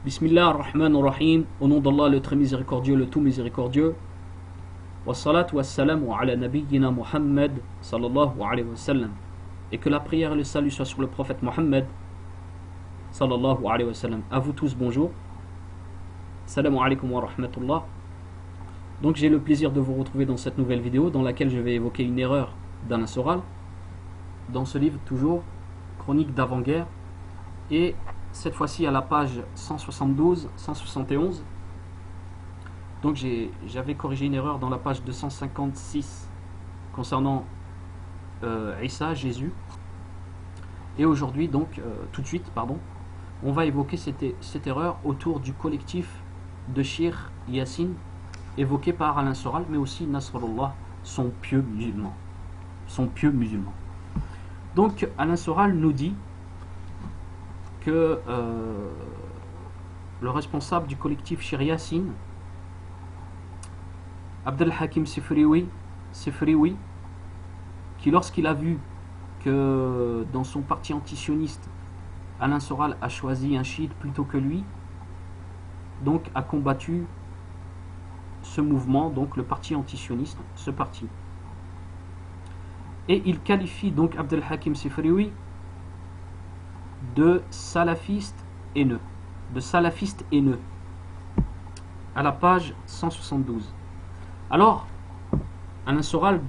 Bismillah ar-Rahman ar-Rahim, au nom d'Allah le très miséricordieux, le tout miséricordieux. Wa salatu wa salam ala nabiyyina Muhammad sallallahu alayhi wa sallam. Et que la prière et le salut soient sur le prophète Muhammad sallallahu alayhi wa sallam. À vous tous, bonjour. Salam alaykum wa rahmatullah. Donc j'ai le plaisir de vous retrouver dans cette nouvelle vidéo dans laquelle je vais évoquer une erreur d'Alain Soral dans ce livre toujours, Chronique d'avant-guerre, et cette fois-ci à la page 172-171. Donc j'avais corrigé une erreur dans la page 256 concernant Isa, Jésus. Et aujourd'hui, donc, tout de suite, pardon, on va évoquer cette erreur autour du collectif de Cheikh Yassine, évoqué par Alain Soral, mais aussi Nasrallah, son pieux musulman. Donc, Alain Soral nous dit que le responsable du collectif Cheikh Yassine, Abdel Hakim Sefrioui, qui lorsqu'il a vu que dans son parti antisioniste, Alain Soral a choisi un chiite plutôt que lui, donc a combattu ce mouvement, donc le parti antisioniste, ce parti. Et il qualifie donc Abdel Hakim Sefrioui de salafiste haineux, à la page 172. Alors, Alain Soral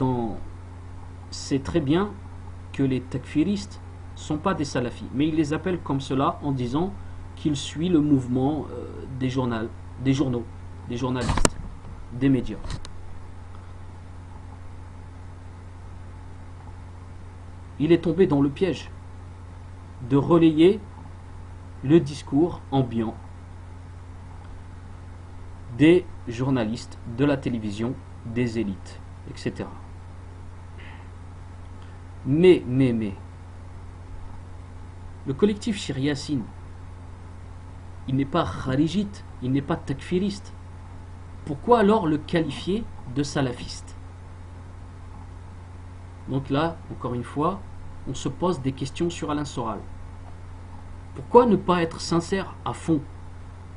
sait très bien que les takfiristes ne sont pas des salafis, mais il les appelle comme cela en disant qu'il suit le mouvement des journaux, des journalistes, des médias. Il est tombé dans le piège de relayer le discours ambiant des journalistes, de la télévision, des élites, etc. Mais, le collectif Cheikh Yassine, il n'est pas kharijite, il n'est pas takfiriste. Pourquoi alors le qualifier de salafiste? Donc là, encore une fois, on se pose des questions sur Alain Soral. Pourquoi ne pas être sincère à fond?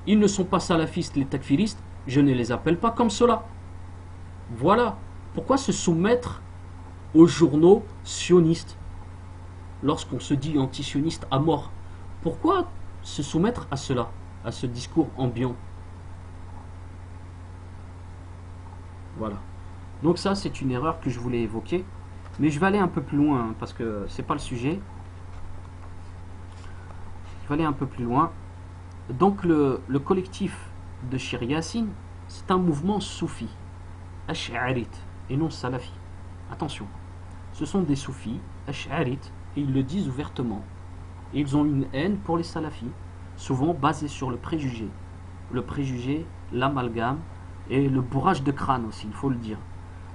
Ils ne sont pas salafistes, les takfiristes, je ne les appelle pas comme cela. Voilà. Pourquoi se soumettre aux journaux sionistes lorsqu'on se dit anti-sioniste à mort? Pourquoi se soumettre à cela, à ce discours ambiant? Voilà. Donc ça, c'est une erreur que je voulais évoquer. Mais je vais aller un peu plus loin, hein, parce que c'est pas le sujet. Je vais aller un peu plus loin. Donc le collectif de Cheikh Yassine, c'est un mouvement soufi, ash'arite, et non salafi. Attention, ce sont des soufis, ash'arites, et ils le disent ouvertement. Et ils ont une haine pour les salafis, souvent basée sur le préjugé. Le préjugé, l'amalgame, et le bourrage de crâne aussi, il faut le dire.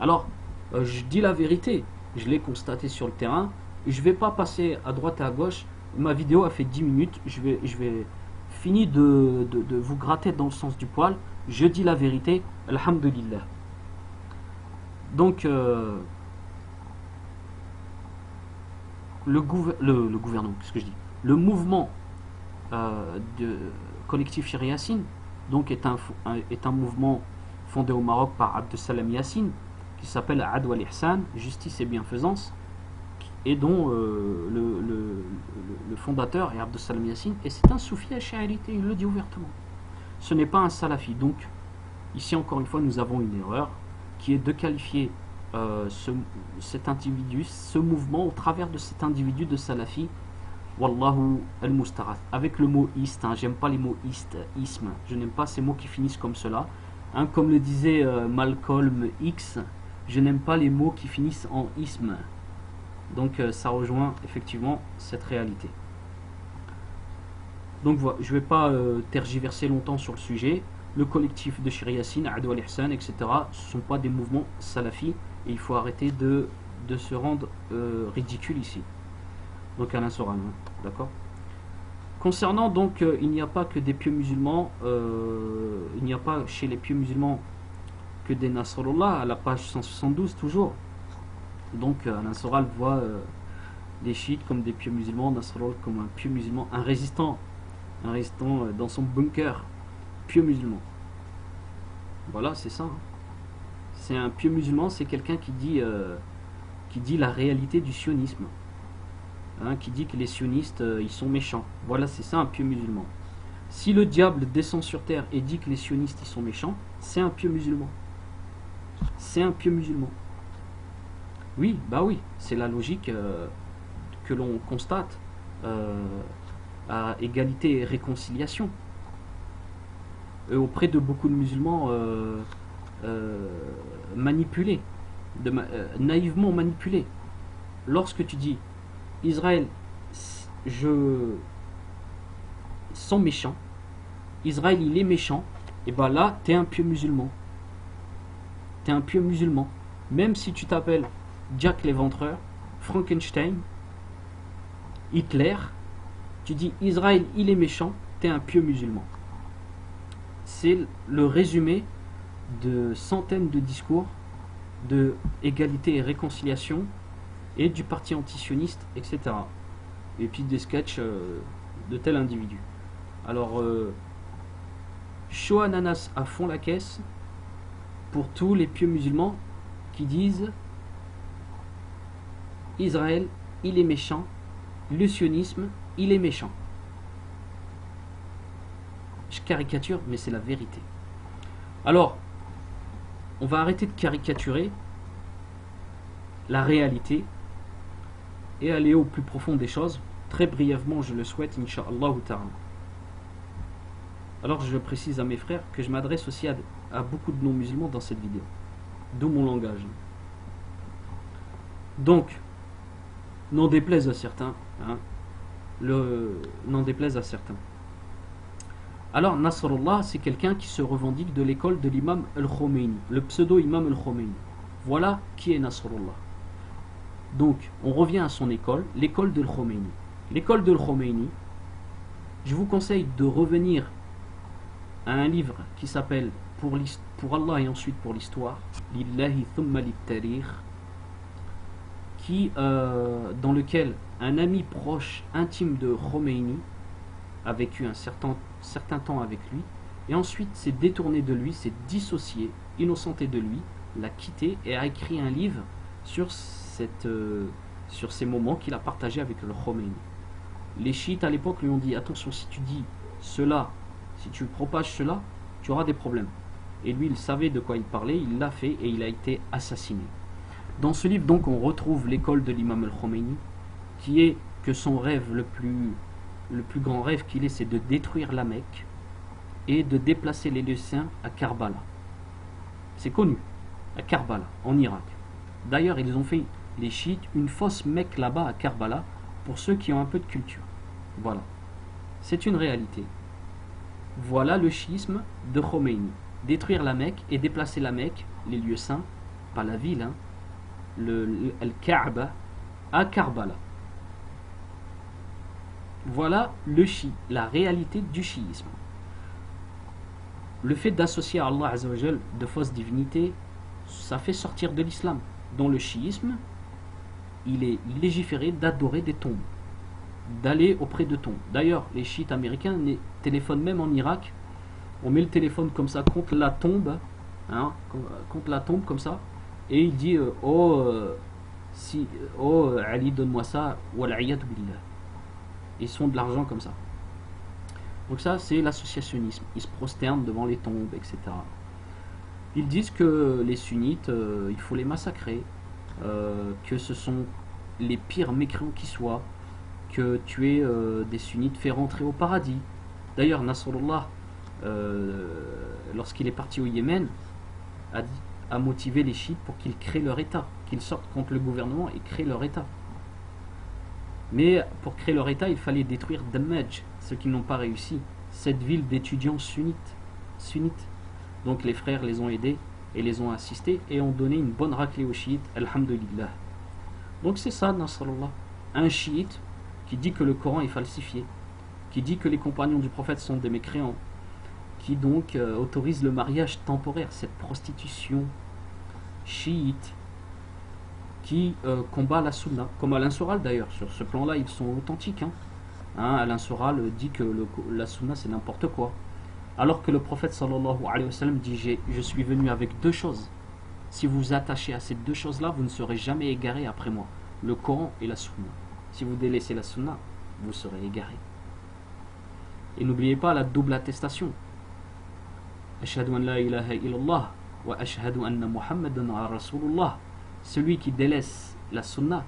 Alors, je dis la vérité, je l'ai constaté sur le terrain, et je ne vais pas passer à droite et à gauche. Ma vidéo a fait 10 minutes, je vais finir de vous gratter dans le sens du poil. Je dis la vérité, alhamdulillah. Donc, le gouvernement, qu'est-ce que je dis? Le mouvement de collectif Cheikh Yassine, donc est un mouvement fondé au Maroc par Abdessalem Yassine, qui s'appelle Adwa al-Ihsan, justice et bienfaisance, et dont le fondateur est Abdessalem Yassine, et c'est un soufi ash'arité, il le dit ouvertement. Ce n'est pas un salafi. Donc, ici encore une fois, nous avons une erreur, qui est de qualifier cet individu, ce mouvement, au travers de cet individu de salafi, wallahu al-musta'ath, avec le mot ist, hein, j'aime pas les mots isme, je n'aime pas ces mots qui finissent comme cela, hein, comme le disait Malcolm X, je n'aime pas les mots qui finissent en isme. Donc ça rejoint effectivement cette réalité. Donc voilà, je ne vais pas tergiverser longtemps sur le sujet. Le collectif de Cheikh Yassine, Adwa al-Ihsan, etc., ce ne sont pas des mouvements salafis, et il faut arrêter de se rendre ridicule ici. Donc Alain Soral, hein, d'accord. Concernant donc, il n'y a pas que des pieux musulmans, il n'y a pas chez les pieux musulmans que des Nasrallah, à la page 172 toujours. Donc Alain Soral voit les chiites comme des pieux musulmans, Nasrallah comme un pieux musulman, un résistant un restant dans son bunker, pieux musulman. Voilà, c'est ça. Hein. C'est un pieux musulman, c'est quelqu'un qui dit la réalité du sionisme. Hein, qui dit que les sionistes, ils sont méchants. Voilà, c'est ça un pieux musulman. Si le diable descend sur terre et dit que les sionistes, ils sont méchants, c'est un pieux musulman. C'est un pieux musulman. Oui, bah oui, c'est la logique que l'on constate à égalité et réconciliation. Et auprès de beaucoup de musulmans manipulés, naïvement manipulés. Lorsque tu dis Israël, je sont méchants, Israël il est méchant, et ben là t'es un pieux musulman. T'es un pieux musulman. Même si tu t'appelles Jack l'Éventreur, Frankenstein, Hitler, tu dis Israël il est méchant, t'es un pieux musulman. C'est le résumé de centaines de discours de égalité et réconciliation et du parti antisioniste, etc. Et puis des sketchs de tel individu. Alors, chaud ananas à fond la caisse pour tous les pieux musulmans qui disent Israël, il est méchant, le sionisme, il est méchant. Je caricature, mais c'est la vérité. Alors, on va arrêter de caricaturer la réalité et aller au plus profond des choses. Très brièvement, je le souhaite, Inch'Allah ta'ala. Alors, je précise à mes frères que je m'adresse aussi à beaucoup de non-musulmans dans cette vidéo. D'où mon langage. Donc, n'en déplaise à certains. Hein, n'en déplaise à certains. Alors, Nasrallah, c'est quelqu'un qui se revendique de l'école de l'imam al-Khomeini, le pseudo-imam al-Khomeini. Voilà qui est Nasrallah. Donc, on revient à son école, l'école de Khomeini. L'école de Khomeini, je vous conseille de revenir à un livre qui s'appelle pour Allah et ensuite pour l'histoire, Lillahi thumma lit-tarikh, dans lequel un ami proche, intime de Khomeini, a vécu un certain temps avec lui, et ensuite s'est détourné de lui, s'est dissocié, innocenté de lui, l'a quitté et a écrit un livre sur ces moments qu'il a partagés avec le Khomeini. Les chiites à l'époque lui ont dit attention, si tu dis cela, si tu propages cela, tu auras des problèmes. Et lui, il savait de quoi il parlait, il l'a fait et il a été assassiné. Dans ce livre, donc, on retrouve l'école de l'imam al-Khomeini, qui est que son rêve le plus grand rêve qu'il ait, c'est de détruire la Mecque et de déplacer les Lycéens à Karbala. C'est connu, à Karbala, en Irak. D'ailleurs, ils ont fait, les chiites, une fausse Mecque là-bas à Karbala, pour ceux qui ont un peu de culture. Voilà. C'est une réalité. Voilà le chiisme de Khomeini. Détruire la Mecque et déplacer la Mecque, les lieux saints, pas la ville, hein, Al-Kaaba, à Karbala. Voilà la réalité du chiisme. Le fait d'associer à Allah Azzawajal de fausses divinités, ça fait sortir de l'islam. Dans le chiisme, il est légiféré d'adorer des tombes, d'aller auprès de tombes. D'ailleurs, les chiites américains téléphonent même en Irak. On met le téléphone comme ça contre la tombe, hein, contre la tombe comme ça, et il dit Ali, donne-moi ça, wal'iyadu billah. Ils se font de l'argent comme ça. Donc ça, c'est l'associationnisme. Ils se prosternent devant les tombes, etc. Ils disent que les sunnites, il faut les massacrer, que ce sont les pires mécréants qui soient, que tuer des sunnites fait rentrer au paradis. D'ailleurs, Nasrallah, lorsqu'il est parti au Yémen, a motivé les chiites pour qu'ils créent leur État, qu'ils sortent contre le gouvernement et créent leur État. Mais pour créer leur État, il fallait détruire Dammaj, ceux qui n'ont pas réussi, cette ville d'étudiants sunnites. Donc les frères les ont aidés et les ont assistés et ont donné une bonne raclée aux chiites, alhamdulillah. Donc c'est ça, Nasrallah. Un chiite qui dit que le Coran est falsifié, qui dit que les compagnons du prophète sont des mécréants, qui donc autorise le mariage temporaire, cette prostitution chiite, qui combat la sunna, comme Alain Soral d'ailleurs. Sur ce plan-là, ils sont authentiques. Hein. Hein, Alain Soral dit que la sunna c'est n'importe quoi. Alors que le prophète sallallahu alayhi wa sallam dit je suis venu avec deux choses. Si vous vous attachez à ces deux choses-là, vous ne serez jamais égaré après moi. Le Coran et la sunna. Si vous délaissez la sunna, vous serez égaré. Et n'oubliez pas la double attestation. Ashhadu an la ilaha illallah wa ashhadu anna Muhammadan rasulullah. Celui qui délaisse la sunna,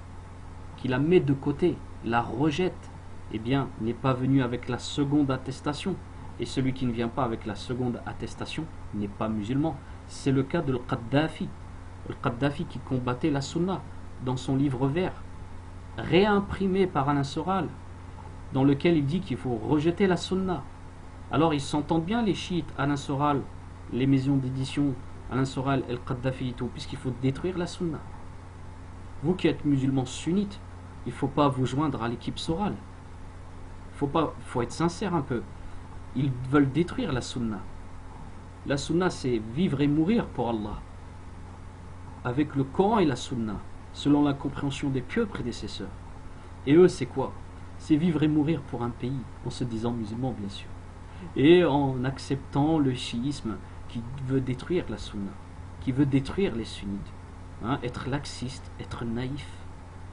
qui la met de côté, la rejette, eh bien, n'est pas venu avec la seconde attestation. Et celui qui ne vient pas avec la seconde attestation n'est pas musulman. C'est le cas de Al-Qaddafi. Al-Qaddafi qui combattait la sunna dans son livre vert, réimprimé par Alain Soral, dans lequel il dit qu'il faut rejeter la sunna. Alors ils s'entendent bien les chiites, Alain Soral, les maisons d'édition, Alain Soral, Al-Qaddafi et tout, puisqu'il faut détruire la sunna. Vous qui êtes musulmans sunnites, il ne faut pas vous joindre à l'équipe Soral. Il faut être sincère un peu. Ils veulent détruire la sunna. La sunna, c'est vivre et mourir pour Allah. Avec le Coran et la sunna, selon la compréhension des pieux prédécesseurs. Et eux, c'est quoi? C'est vivre et mourir pour un pays, en se disant musulman, bien sûr. Et en acceptant le chiisme qui veut détruire la sunna, qui veut détruire les sunnites. Hein, être laxiste, être naïf,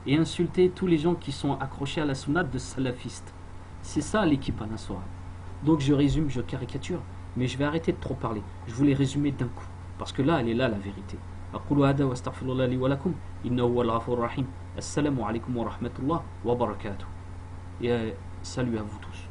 et insulter tous les gens qui sont accrochés à la sunna de salafistes. C'est ça l'équipe Alain Soral. Donc je résume, je caricature, mais je vais arrêter de trop parler. Je voulais résumer d'un coup, parce que là, elle est là la vérité. أقول هذا وأستغفر الله لي ولكم إنه هو الغفور الرحيم. السلام عليكم ورحمة الله وبركاته. Et salut à vous tous.